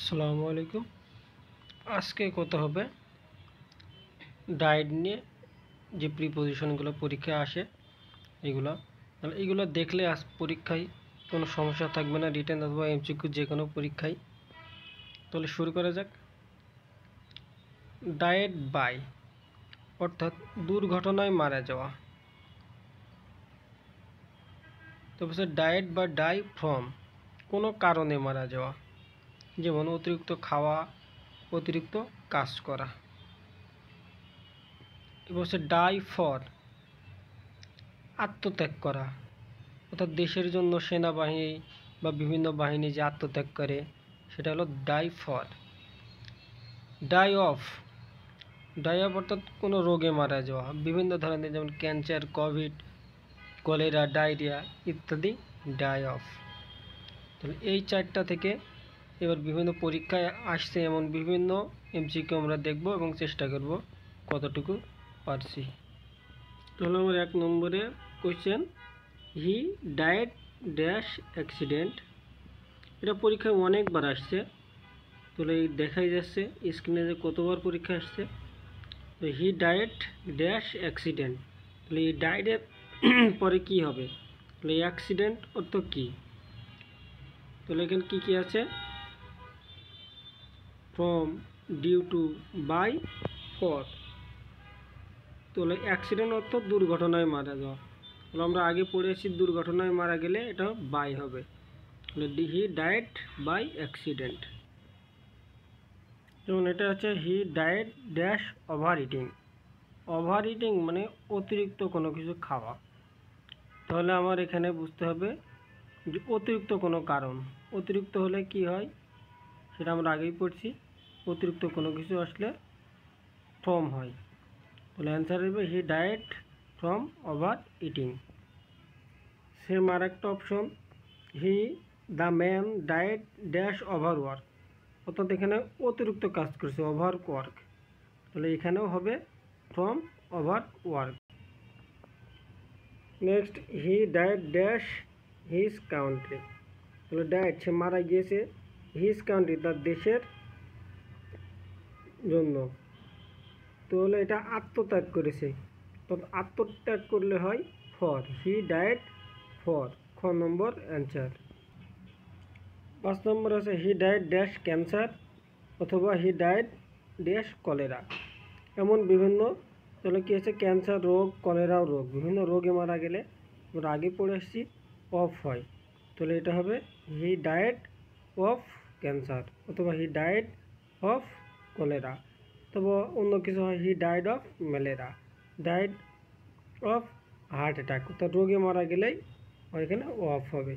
আসসালামু আলাইকুম। আজকে কথা হবে ডায়েট নিয়ে, যে প্রিপোজিশনগুলো পরীক্ষায় আসে এগুলো। তাহলে এগুলো দেখলে আজ পরীক্ষায় কোনো সমস্যা থাকবে না, রিটেন অথবা এমসিকিউ যে কোনো পরীক্ষায়। তাহলে শুরু করা যাক। ডায়েট বাই অর্থাৎ দুর্ঘটনায় মারা যাওয়া। তারপর ডায়েট বা ডাই ফ্রম কোনো কারণে মারা যাওয়া, যেমন অতিরিক্ত খাওয়া, অতিরিক্ত কাজ করা। এবার হচ্ছে ডাই ফর আত্মত্যাগ করা, অর্থাৎ দেশের জন্য সেনাবাহিনী বা বিভিন্ন বাহিনী যে আত্মত্যাগ করে সেটা হলো ডাই ফর। ডাই অফ অর্থাৎ কোনো রোগে মারা যাওয়া, বিভিন্ন ধরনের, যেমন ক্যান্সার, কোভিড, কলেরা, ডায়রিয়া ইত্যাদি ডাই অফ। তাহলে এই চারটা থেকে এবার বিভিন্ন পরীক্ষায় আসছে এমন বিভিন্ন এমসিকিউ আমরা দেখব এবং চেষ্টা করব কতটুকু পারছি। তাহলে আমার 1 নম্বরে question, he died dash accident. এটা পরীক্ষায় অনেকবার আসছে, তাহলে এই দেখাই যাচ্ছে স্ক্রিনে যে কতবার পরীক্ষা আসছে। তো হি ডায়েড ড্যাশ অ্যাক্সিডেন্ট, তাহলে এই ডায়েডের পরে কি হবে? তাহলে অ্যাক্সিডেন্ট অর্থ কী? তাহলে এখানে কী কী আছে? From, due to, by, for. তাহলে অ্যাক্সিডেন্ট অর্থ দুর্ঘটনায় মারা যাওয়া। তাহলে আমরা আগে পড়েছি দুর্ঘটনায় মারা গেলে এটা বাই হবে। তাহলে হি ডায়েড বাই অ্যাক্সিডেন্ট। যেমন এটা হচ্ছে he died dash over eating. Over eating মানে অতিরিক্ত কোনো কিছু খাওয়া। তাহলে আমার এখানে বুঝতে হবে যে অতিরিক্ত কোনো কারণ। অতিরিক্ত হলে কি হয় সেটা আমরা আগেই পড়ছি, অতিরিক্ত কোনো কিছু আসলে ফ্রম হয়। তাহলে অ্যান্সার হবে he died from overeating. Same আর একটা option, he the man died dash overwork, অর্থাৎ এখানে অতিরিক্ত কাজ করছে, ওভার ওয়ার্ক। তাহলে এখানেও হবে from over work. Next, he died dash his country. তাহলে ডায়েড সে মারা গিয়েছে, হিজ কান্ট্রি তার দেশের জন্য। তাহলে এটা আত্মত্যাগ করেছে, তো আত্মত্যাগ করলে হয় ফর, হি ডায়েড ফর, খ নম্বর অ্যান্সার। 5 নম্বর আছে হি ডায়েড ড্যাশ ক্যান্সার অথবা হি ডায়েড ড্যাশ কলেরা। এমন বিভিন্ন, তাহলে কী আছে, ক্যান্সার রোগ, কলেরাও রোগ, বিভিন্ন রোগে মারা গেলে আমরা আগে পড়ে আসছি অফ হয়। তাহলে এটা হবে হি ডায়েড অফ ক্যান্সার অথবা হি ডায়েড অফ কলেরা। তবে অন্য কিছু হয় he died of malaria, died of heart attack, অর্থাৎ রোগে মারা গেলেই এখানে অফ হবে।